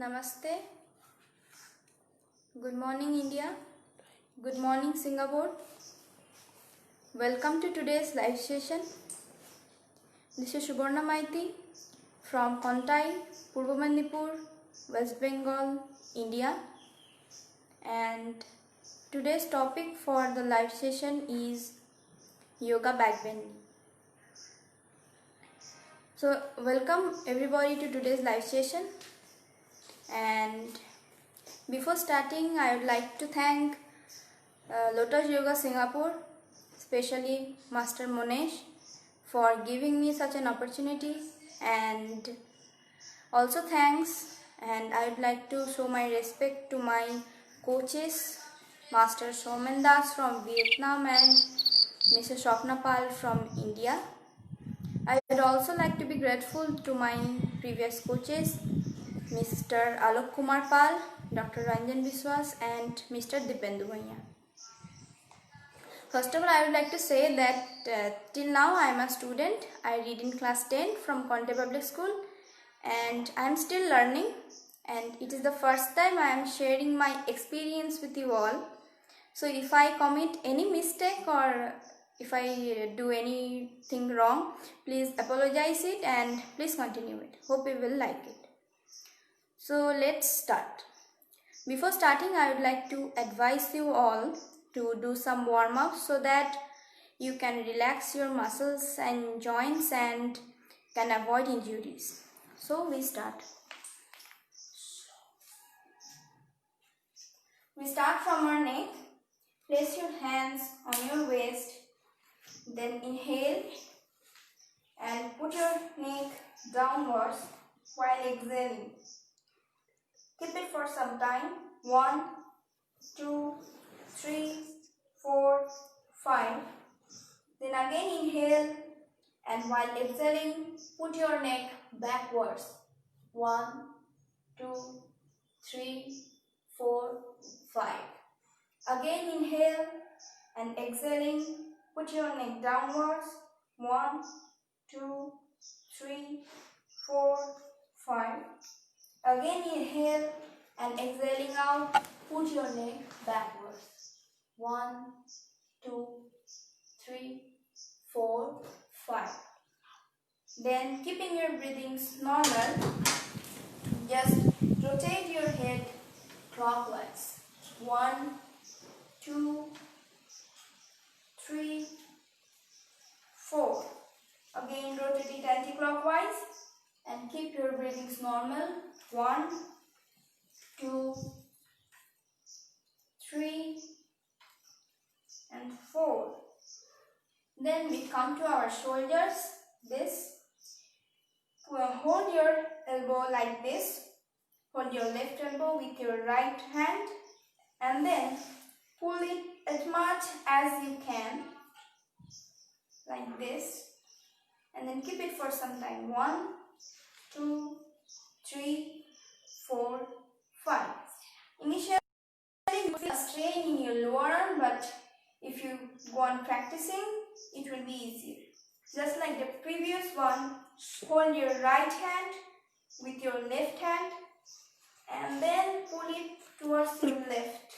Namaste. Good morning, India. Good morning, Singapore. Welcome to today's live session. This is Subarna Maiti from Kontai, Purba Manipur, West Bengal, India. And today's topic for the live session is yoga backbending. So, welcome everybody to today's live session. And before starting, I would like to thank Lotus Yoga Singapore, especially Master Monesh, for giving me such an opportunity, and also thanks, and I would like to show my respect to my coaches, Master Somen Das from Vietnam and Mrs. Shopna Pal from India. I would also like to be grateful to my previous coaches, Mr. Alok Kumar Pal, Dr. Ranjan Biswas and Mr. Dipendu Bhaiya. First of all, I would like to say that till now I am a student. I read in class 10 from Conte Public School and I am still learning, and it is the first time I am sharing my experience with you all. So if I commit any mistake or if I do anything wrong, please apologize it and please continue it. Hope you will like it. So let's start. Before starting, I would like to advise you all to do some warm-ups so that you can relax your muscles and joints and can avoid injuries. So we start. We start from our neck. Place your hands on your waist. Then inhale and put your neck downwards while exhaling. Keep it for some time. 1, 2, 3, 4, 5. Then again inhale, and while exhaling, put your neck backwards. 1, 2, 3, 4, 5. Again inhale and exhaling, put your neck downwards. 1, 2, 3, 4, 5. Again inhale and exhaling out, put your neck backwards. 1, 2, 3, 4, 5. Then keeping your breathings normal, just rotate your head clockwise. 1, 2, 3, 4. Again rotate it anti-clockwise and keep your breathings normal. 1, 2, 3, and 4. Then we come to our shoulders. This. Hold your elbow like this. Hold your left elbow with your right hand and then pull it as much as you can, like this, and then keep it for some time. 1, 2, 3, 4, 5. Initially you feel a strain in your lower arm, but if you go on practicing, it will be easier. Just like the previous one, hold your right hand with your left hand and then pull it towards your left,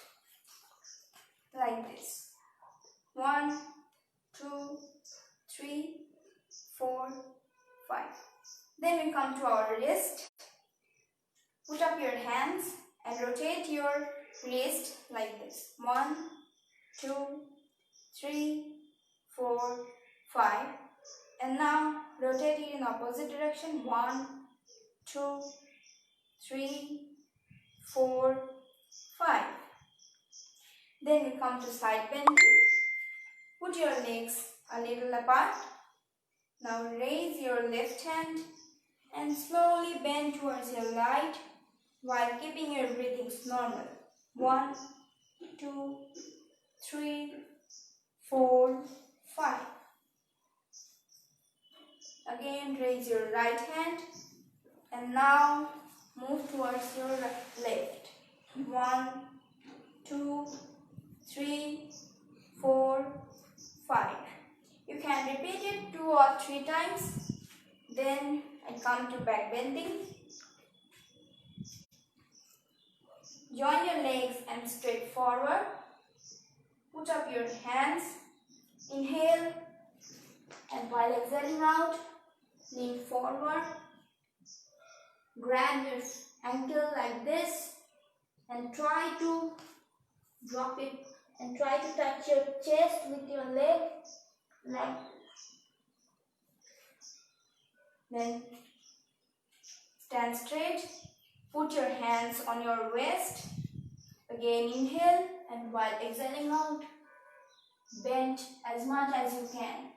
like this. 1, 2, 3, 4, 5. Then we come to our wrist. Put up your hands and rotate your wrist like this. 1, 2, 3, 4, 5. And now rotate it in opposite direction. 1, 2, 3, 4, 5. Then we come to side bending. Put your legs a little apart. Now raise your left hand and slowly bend towards your right while keeping your breathings normal. 1, 2, 3, 4, 5. Again raise your right hand and now move towards your left. 1, 2, 3, 4, 5. You can repeat it 2 or 3 times. Then I come to back bending. Join your legs and straight forward. Put up your hands. Inhale, and while exhaling out, lean forward. Grab your ankle like this and try to drop it and try to touch your chest with your leg like then stand straight. Put your hands on your waist. Again inhale, and while exhaling out, bend as much as you can.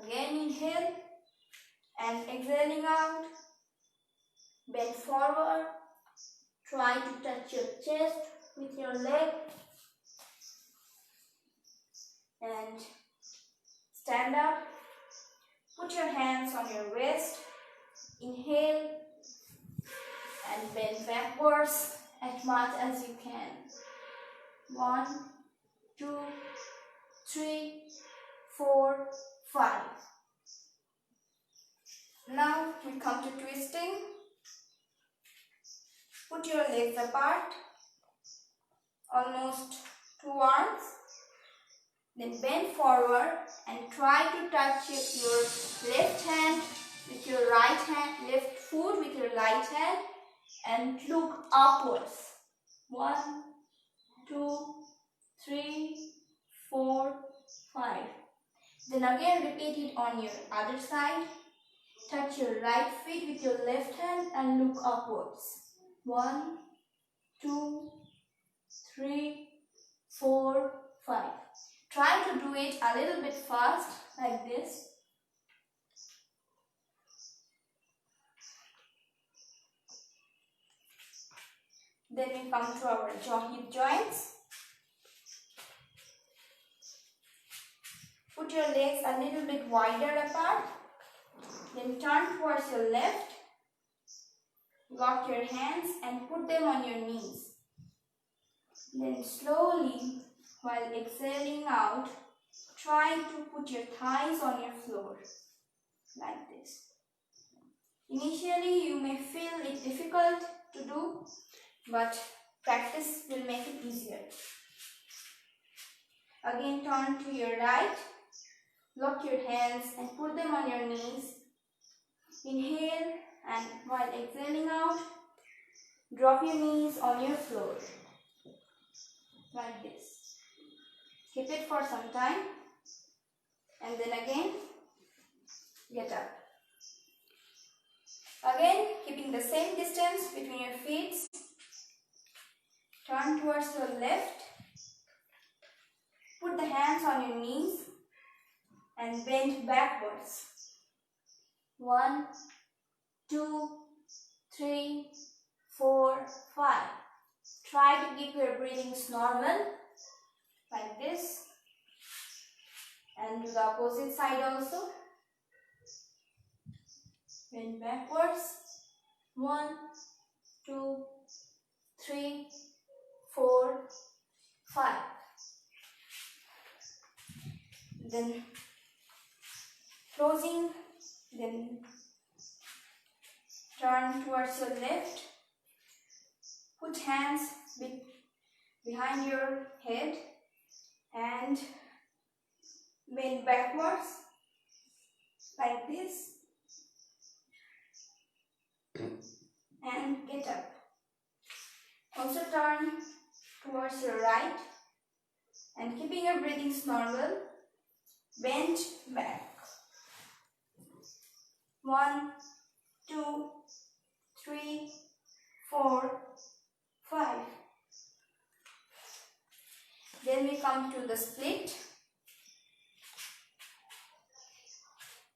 Again inhale, and exhaling out, bend forward. Try to touch your chest with your leg and stand up. Put your hands on your waist. Inhale and bend backwards as much as you can. 1, 2, 3, 4, 5. Now we come to twisting. Put your legs apart, almost 2 arms. Then bend forward and try to touch your left hand with your right hand, left foot with your right hand, and look upwards. 1, 2, 3, 4, 5. Then again repeat it on your other side. Touch your right feet with your left hand and look upwards. 1, 2, 3, 4, 5. Try to do it a little bit fast like this. Then we come to our hip joints. Put your legs a little bit wider apart. Then turn towards your left. Lock your hands and put them on your knees. Then slowly, while exhaling out, try to put your thighs on your floor, like this. Initially, you may feel it difficult to do, but practice will make it easier. Again, turn to your right. Lock your hands and put them on your knees. Inhale, and while exhaling out, drop your knees on your floor, like this. Keep it for some time, and then again, get up. Again, keeping the same distance between your feet. Turn towards your left. Put the hands on your knees and bend backwards. 1, 2, 3, 4, 5. Try to keep your breathings normal, like this. And do the opposite side also. Bend backwards. 1, 2, 3, 4, 5. Then closing. Then turn towards your left. Put hands behind your head and bend backwards like this and get up. Also turn towards your right and keeping your breathings normal, bend back. 1, 2, 3, 4, 5. Then we come to the split.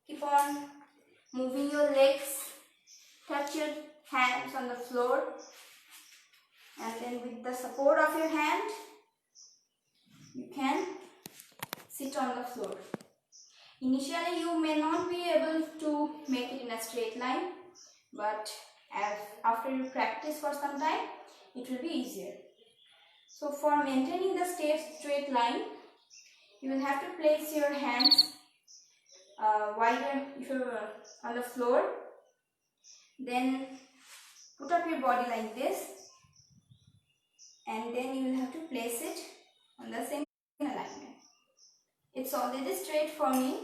Keep on moving your legs. Touch your hands on the floor. And then with the support of your hand, you can sit on the floor. Initially, you may not be able to make it in a straight line, but after you practice for some time, it will be easier. So for maintaining the straight line, you will have to place your hands wider if you're on the floor. Then put up your body like this, and then you will have to place it on the same alignment. It's already straight for me.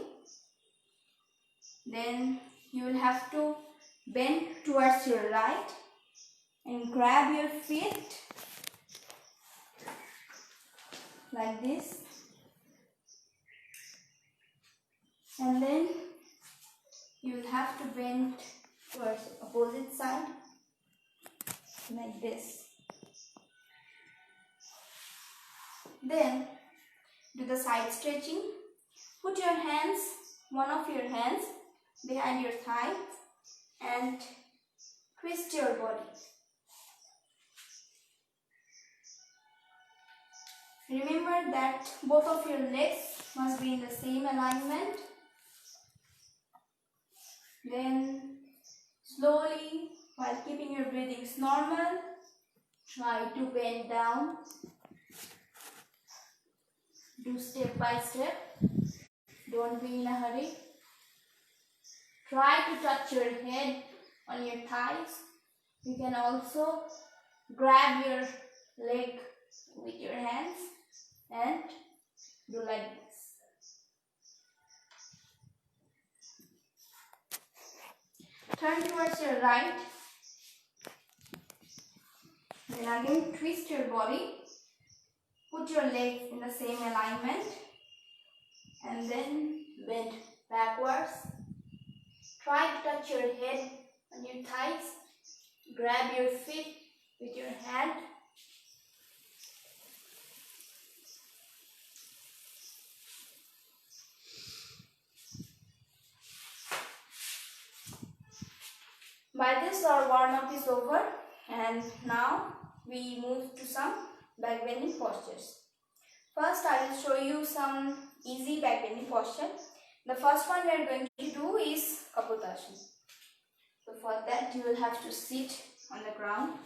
Then you will have to bend towards your right and grab your feet like this, and then you will have to bend towards opposite side like this. Then do the side stretching. Put your hands, one of your hands behind your thigh and twist your body. Remember that both of your legs must be in the same alignment. Then slowly, while keeping your breathings normal, try to bend down. Do step by step. Don't be in a hurry. Try to touch your head on your thighs. You can also grab your leg with your hands and do like this. Turn towards your right. Then again twist your body. Put your legs in the same alignment and then bend backwards. Try to touch your head on your thighs. Grab your feet with your hand. By this our warm-up is over, and now we move to some back bending postures. First I will show you some easy back bending posture. The first one we are going to do is Kapotasana. So for that you will have to sit on the ground.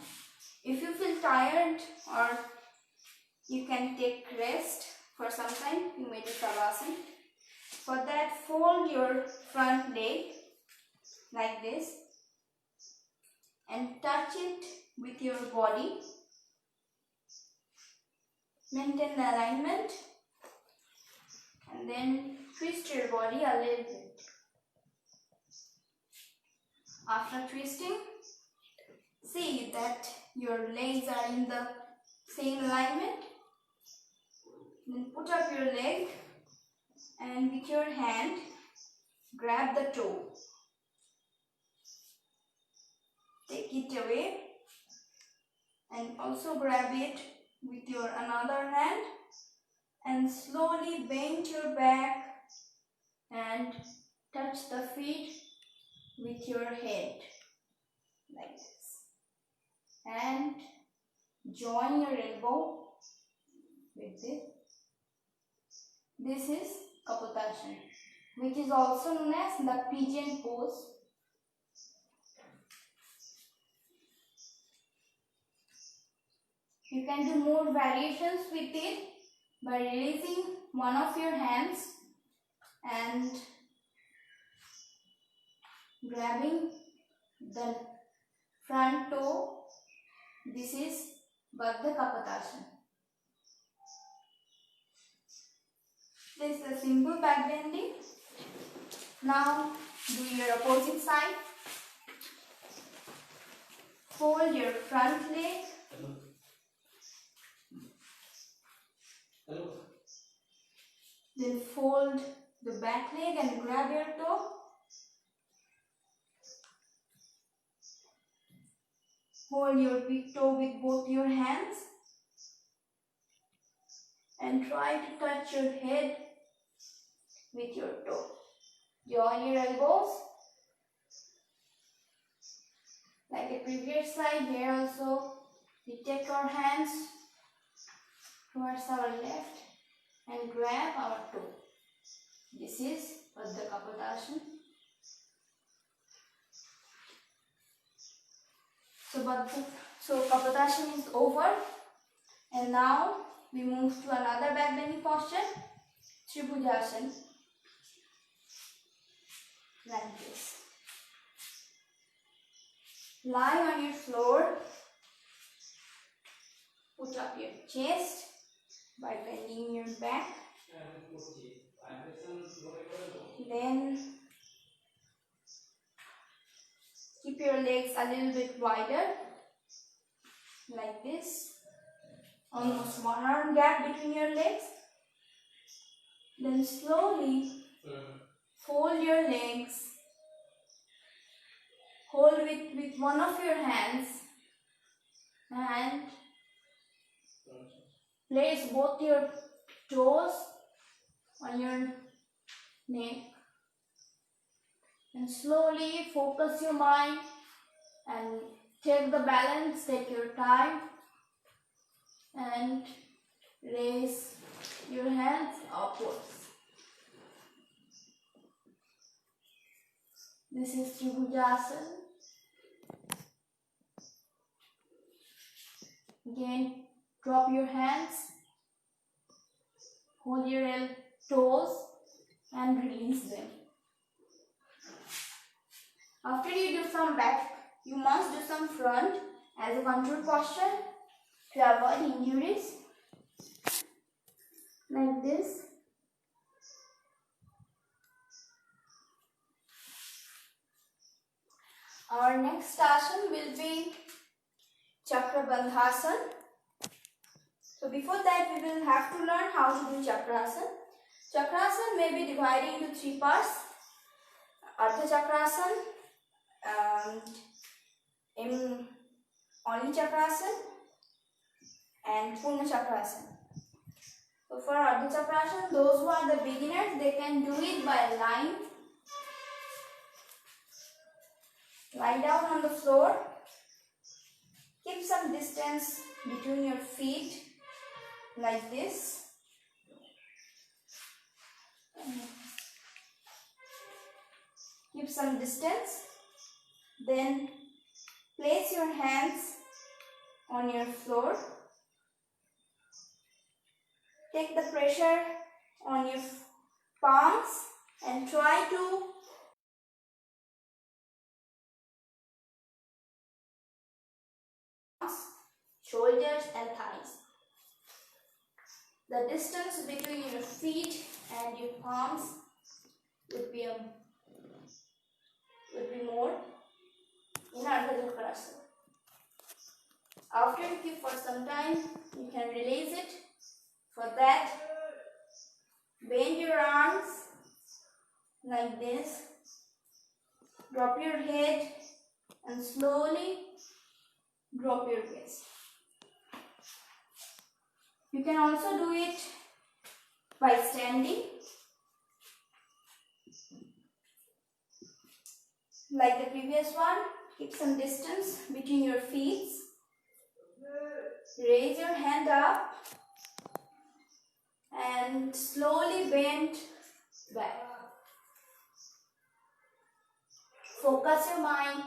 If you feel tired or you can take rest for some time, you may do Savasana. For that, fold your front leg like this and touch it with your body. Maintain the alignment and then twist your body a little bit. After twisting, see that your legs are in the same alignment. Then put up your leg and with your hand grab the toe. Take it away and also grab it with your another hand and slowly bend your back and touch the feet with your head like this and join your elbow with this. This is Kapotasana, which is also known as the pigeon pose. You can do more variations with it by releasing one of your hands and grabbing the front toe. This is Baddha Kapotasana. This is a simple back bending. Now do your opposite side. Fold your front leg. Then fold the back leg and grab your toe. Hold your big toe with both your hands and try to touch your head with your toe. Join your elbows. Like the previous slide, here also we take our hands towards our left and grab our toe. This is Baddha Kapotasana. So Kapotasana is over, and now we move to another back bending posture, Tribhujasana, like this. Lie on your floor. Put up your chest by bending your back. Then keep your legs a little bit wider, like this. Almost 1 arm gap between your legs. Then slowly fold your legs. Hold with one of your hands and place both your toes on your neck. And slowly focus your mind and take the balance, take your time and raise your hands upwards. This is Tribhujasana. Again, drop your hands, hold your toes and release them. After you do some back, you must do some front as a control posture to avoid injuries. Like this. Our next asana will be Chakrabandhasana. So before that we will have to learn how to do Chakrasana. Chakrasana may be divided into 3 parts. Ardha Chakrasana, Only Chakrasana and Purna Chakrasana. So for Ardha Chakrasana, those who are the beginners, they can do it by lying. Lie down on the floor. Keep some distance between your feet, like this. Keep some distance. Then place your hands on your floor. Take the pressure on your palms and try to shoulders and thighs. The distance between your feet and your palms would be more in Ardha Chakrasana. After you keep for some time, you can release it. For that, bend your arms like this. Drop your head and slowly drop your waist. You can also do it by standing, like the previous one. Keep some distance between your feet. Raise your hand up and slowly bend back. Focus your mind.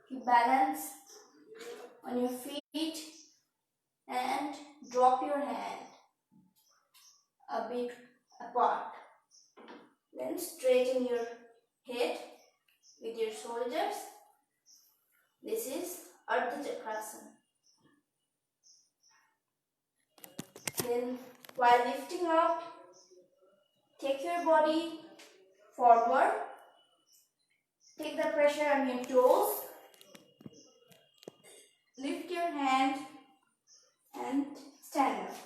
Keep balance on your feet and drop your hand a bit apart. Then straighten your head with your shoulders. This is Ardha Chakrasana. Then while lifting up, take your body forward. Take the pressure on your toes. Lift your hand and stand up.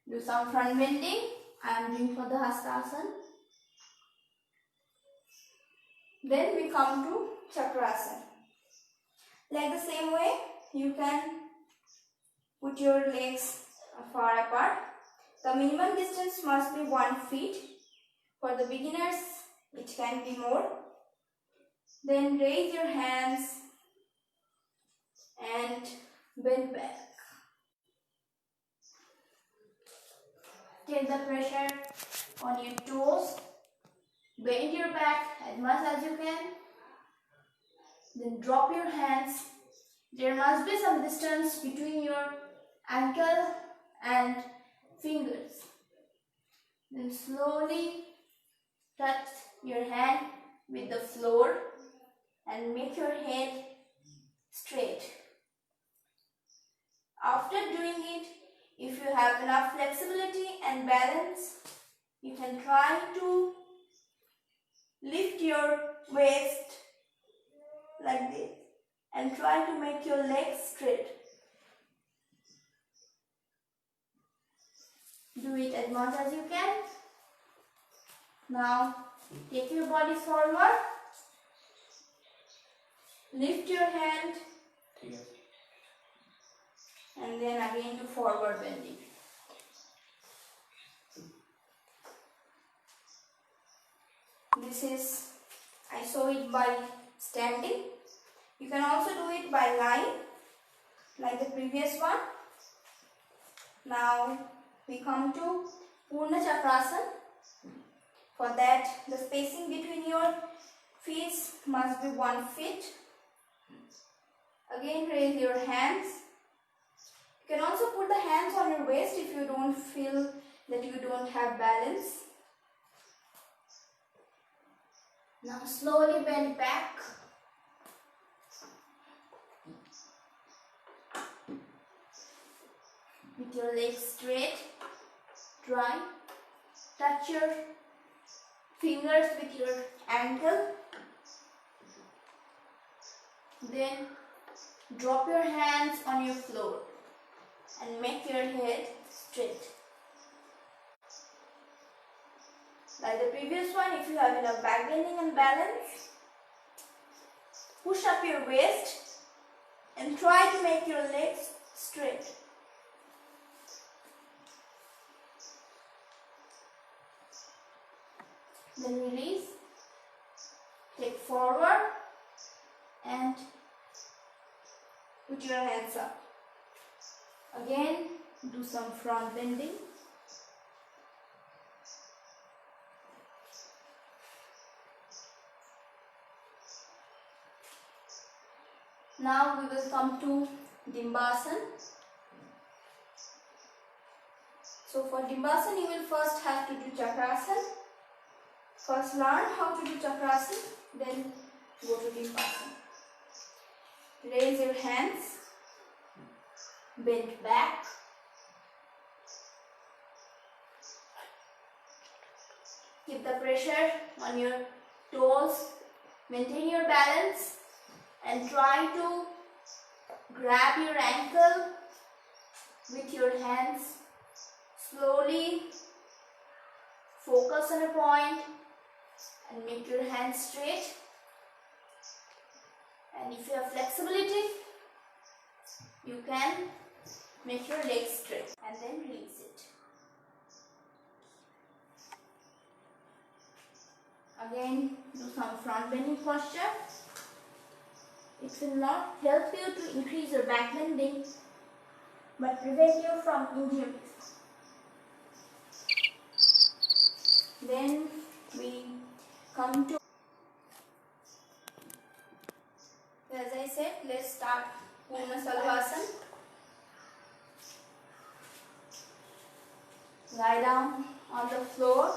Do some front bending. I am doing for the Hastasana. Then we come to Chakrasana. Like the same way, you can put your legs far apart. The minimum distance must be 1 feet. For the beginners, it can be more. Then raise your hands and bend back. Take the pressure on your toes. Bend your back as much as you can. Then drop your hands. There must be some distance between your ankle and fingers. Then slowly touch your hand with the floor and make your head straight. After doing it, if you have enough flexibility and balance, you can try to lift your waist like this and try to make your legs straight. Do it as much as you can. Now take your body forward. Lift your hand and then again to forward bending. I show it by standing. You can also do it by lying like the previous one. Now we come to Purna Chakrasana. For that, the spacing between your feet must be 1 feet. Again, raise your hands. You can also put the hands on your waist if you don't feel that you don't have balance. Now slowly bend back. With your legs straight, try. Touch your fingers with your ankle. Then drop your hands on your floor and make your head straight. Like the previous one, if you have enough back bending and balance, push up your waist and try to make your legs straight. Then release, take forward and put your hands up. Again, do some front bending. Now we will come to Dimbasana. So for Dimbasana, you will first have to do Chakrasana. First learn how to do Chakrasana, then go to Dimbasana. Raise your hands, bend back. Keep the pressure on your toes, maintain your balance and try to grab your ankle with your hands. Slowly focus on a point and make your hands straight. And if you have flexibility, you can make your legs straight and then release it. Again, do some front bending posture. It will not help you to increase your back bending but prevent you from injuries. Then we come to, as I said, let's start Purna Salvasana. Lie down on the floor,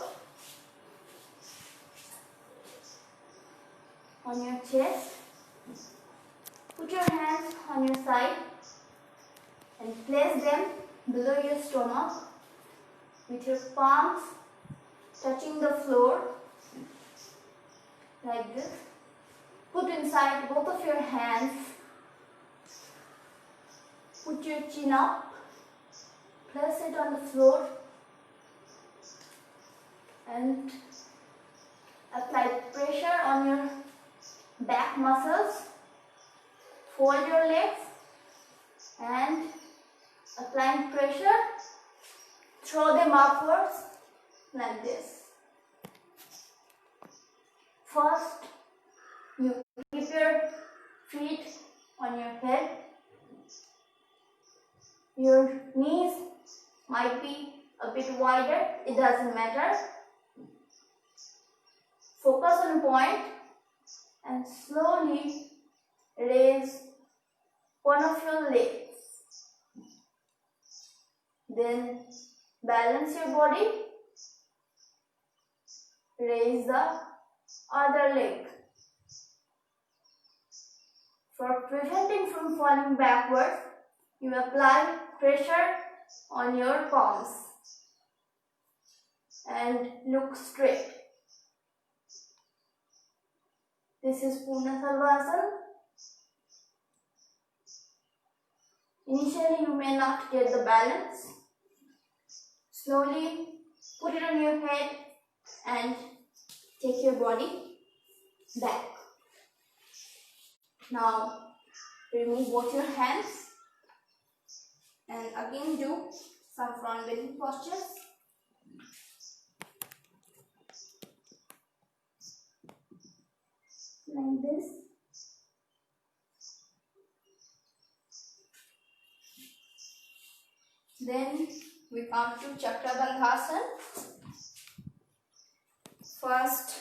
on your chest. Put your hands on your side and place them below your stomach with your palms touching the floor like this. Put inside both of your hands. Put your chin up. Place it on the floor and apply pressure on your back muscles. Fold your legs and applying pressure, throw them upwards like this. First, you keep your feet on your head. Your knees might be a bit wider, it doesn't matter. Focus on a point and slowly raise one of your legs. Then balance your body. Raise the other leg. For preventing from falling backwards, you apply pressure on your palms and look straight. This is Purna Salvasana. Initially, you may not get the balance. Slowly put it on your head and take your body back. Now, remove both your hands and again do some front bending postures. Like this. Then we come to Chakrabandhasana. First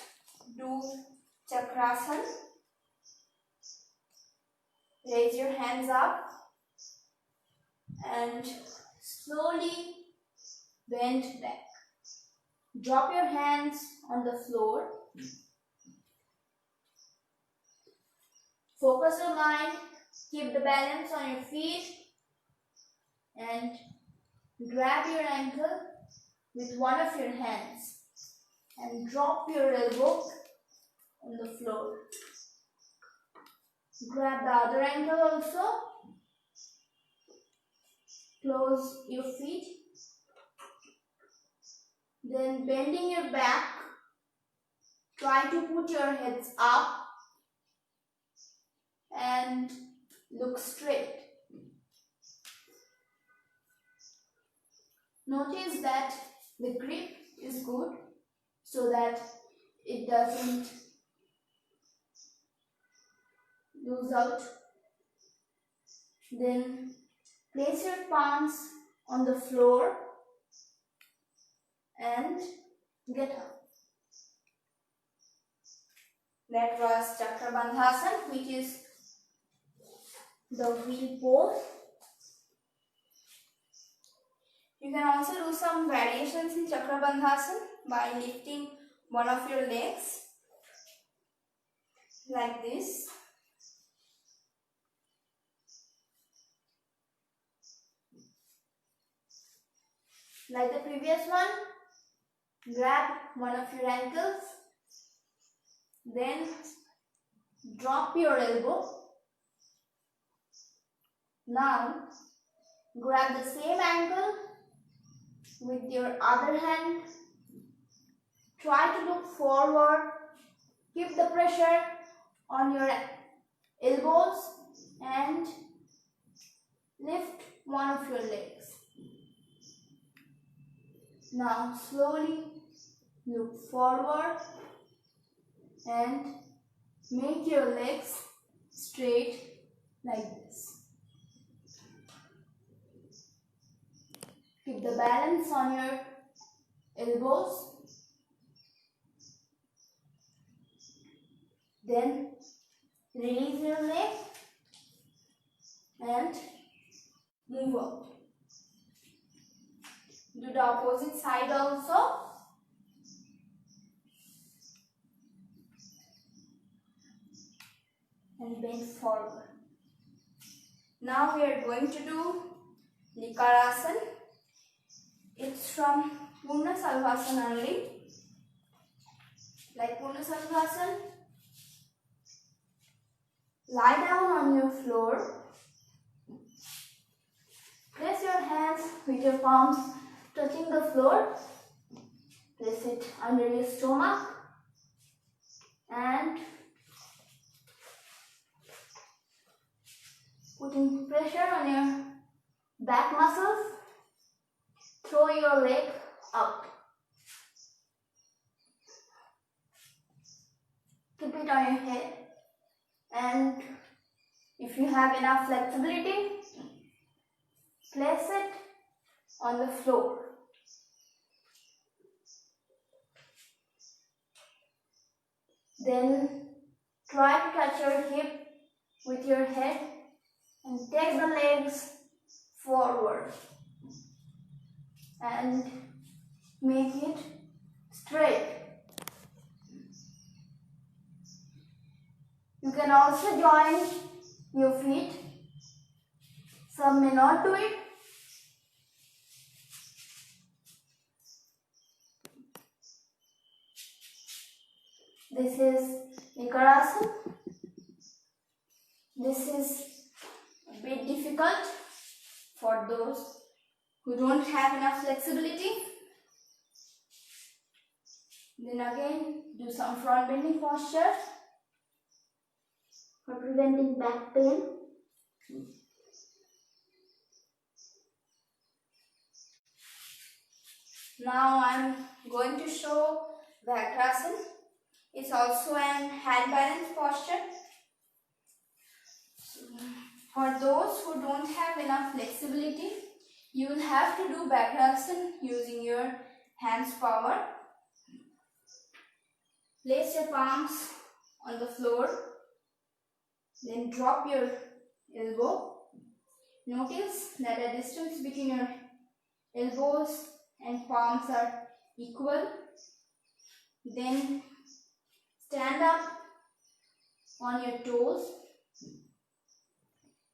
do Chakrasana. Raise your hands up and slowly bend back. Drop your hands on the floor. Focus your mind. Keep the balance on your feet and grab your ankle with one of your hands and drop your elbow on the floor. Grab the other ankle also. Close your feet. Then bending your back, try to put your heads up and look straight. Notice that the grip is good so that it doesn't lose out. Then place your palms on the floor and get up. That was Chakrabandhasana, which is the wheel pose. You can also do some variations in Chakrabandhasana by lifting one of your legs like this. Like the previous one, grab one of your ankles, then drop your elbow. Now, grab the same ankle with your other hand. Try to look forward. Keep the pressure on your elbows and lift one of your legs. Now slowly look forward and make your legs straight like this. Keep the balance on your elbows. Then release your leg and move out. Do the opposite side also. And bend forward. Now we are going to do Likarasana. It's from Purna Salvasana only. Like Purna Salvasana, lie down on your floor. Place your hands with your palms touching the floor. Place it under your stomach and putting pressure on your back muscles. Throw your leg up. Keep it on your head, and if you have enough flexibility, place it on the floor. Then try to touch your hip with your head and take the legs forward and make it straight. You can also join your feet. Some may not do it. This is Vikarasana. This is a bit difficult for those who don't have enough flexibility. Then again, do some front bending posture for preventing back pain. Now I am going to show Vakrasana. It's also an hand balance posture. For those who don't have enough flexibility, you will have to do Vakrasana using your hands power. Place your palms on the floor. Then drop your elbow. Notice that the distance between your elbows and palms are equal. Then stand up on your toes.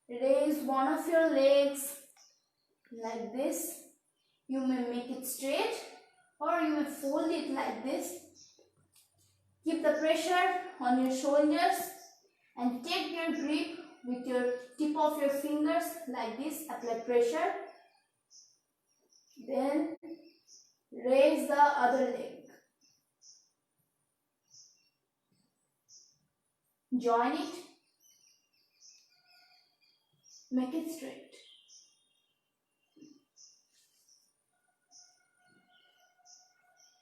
Raise one of your legs like this. You may make it straight or you may fold it like this. Keep the pressure on your shoulders and take your grip with your tip of your fingers like this. Apply pressure. Then raise the other leg. Join it. Make it straight.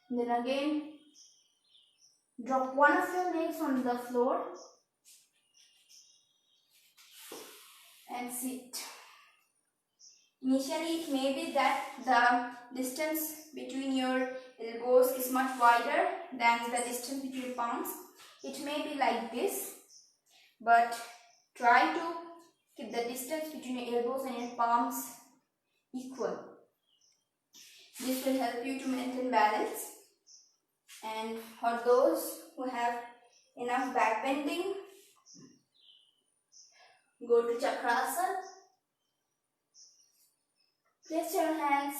Then again, drop one of your legs on the floor and sit. Initially, it may be that the distance between your elbows is much wider than the distance between your palms. It may be like this, but try to keep the distance between your elbows and your palms equal. This will help you to maintain balance. And for those who have enough back bending, go to Chakrasana. Place your hands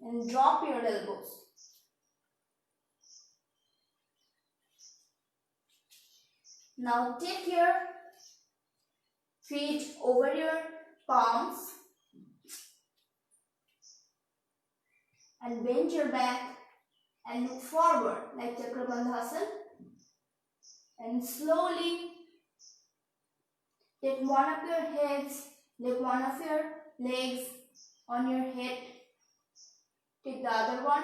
and drop your elbows. Now take your feet over your palms and bend your back and look forward like Chakrabandhasana, and slowly take one of your heads, take one of your legs on your head, take the other one,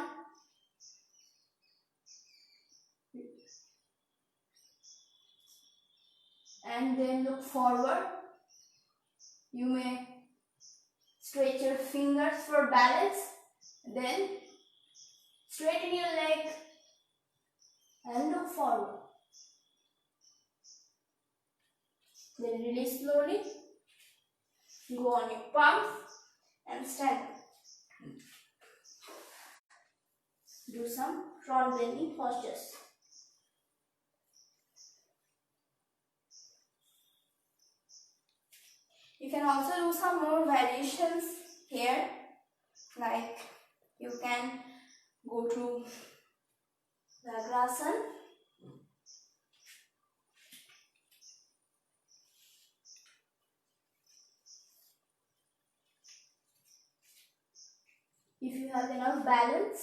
and then look forward. You may stretch your fingers for balance, then straighten your leg and look forward. Then release slowly. Go on your palms and stand up. Do some front bending postures. You can also do some more variations here, like you can go to Vakrasana. If you have enough balance,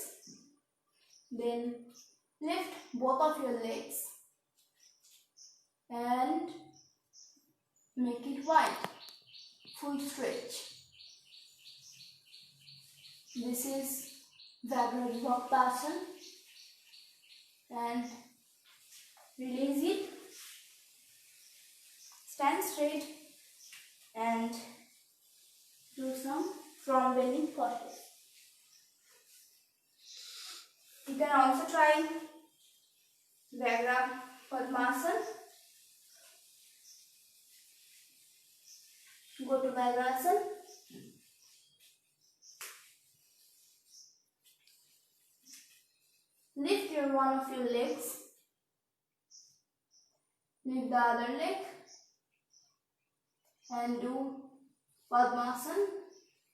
then lift both of your legs and make it wide, full stretch. This is Vibhaktasana, and release it. Stand straight and do some front bending postures. You can also try Vyagra Padmasana. Go to Vakrasana. Lift one of your legs Lift the other leg and do Padmasana,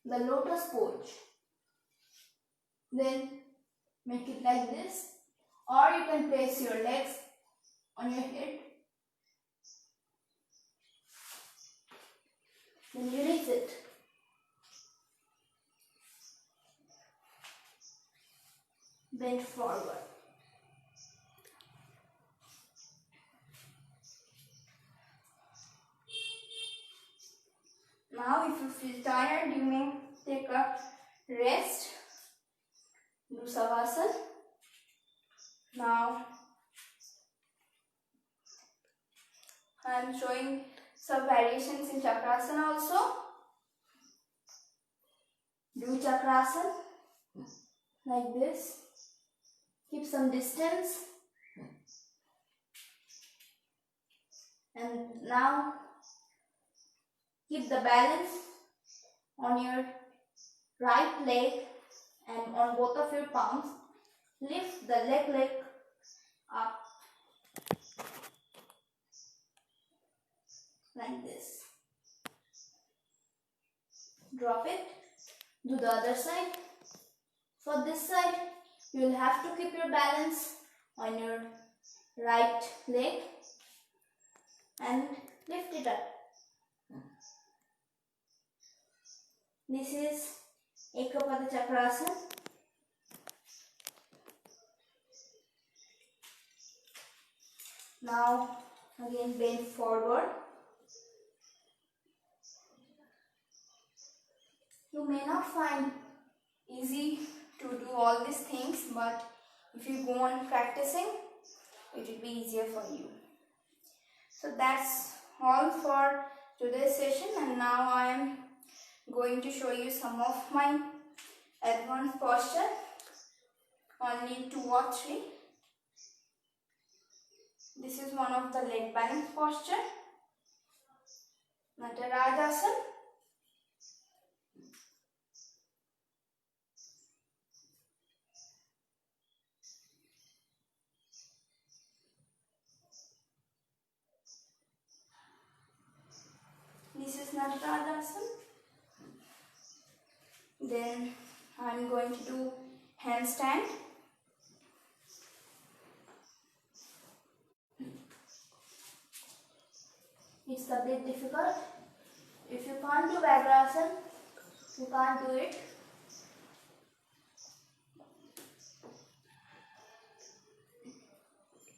the lotus pose. Then make it like this, or you can place your legs on your head. Then you lift it. Bend forward. Now if you feel tired, you may take a rest. Do Savasana. Now I am showing some variations in Chakrasana also. Do Chakrasana like this. Keep some distance. And now keep the balance on your right leg and on both of your palms. Lift the leg up like this. Drop it. Do the other side. For this side, you will have to keep your balance on your right leg and lift it up. This is Ekapada Chakrasana. Now again bend forward. You may not find easy to do all these things, but if you go on practicing, it will be easier for you. So that's all for today's session, and now I am going to show you some of my advanced posture, only 2 or 3. This is one of the leg balance posture, Natarajasana. This is Natarajasana. Then I am going to do handstand. It's a bit difficult. If you can't do Vagrasana, you can't do it.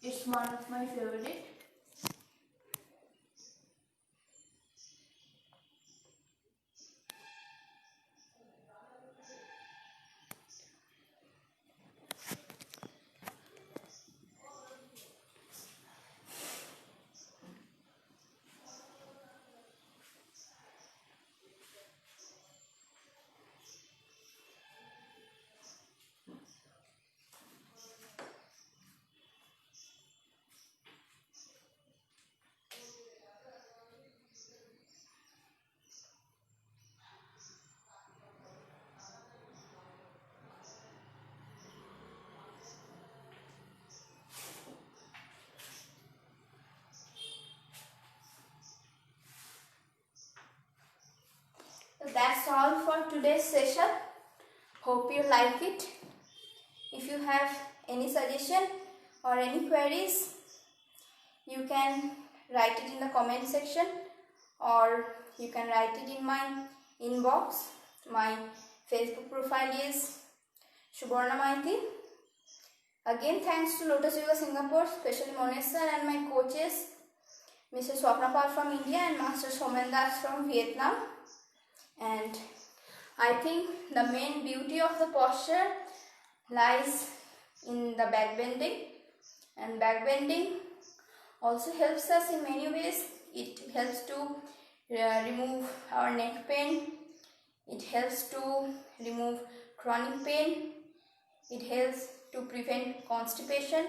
It's one of my favorite. So that's all for today's session. Hope you like it. If you have any suggestion or any queries, you can write it in the comment section, or you can write it in my inbox. My Facebook profile is Subarna Maiti. Again, thanks to Lotus Yoga Singapore, especially Monesh sir, and my coaches, Mr. Swapna Pal from India and Master Somen Das from Vietnam. And I think the main beauty of the posture lies in the back bending, and back bending also helps us in many ways. It helps to remove our neck pain, it helps to remove chronic pain, it helps to prevent constipation,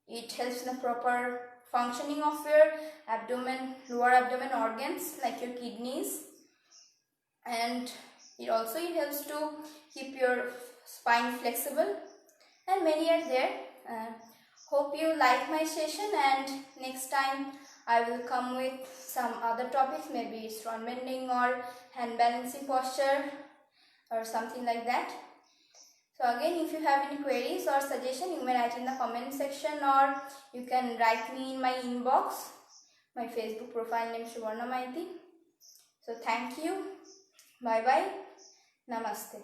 it helps in the proper functioning of your abdomen, lower abdomen organs like your kidneys, and it also helps to keep your spine flexible, and many are there. Hope you like my session, and next time I will come with some other topics. Maybe it's front bending or hand balancing posture or something like that. So again, if you have any queries or suggestion, you may write in the comment section, or you can write me in my inbox. My Facebook profile name Suvarna Maiti. So thank you. Bye bye. Namaste.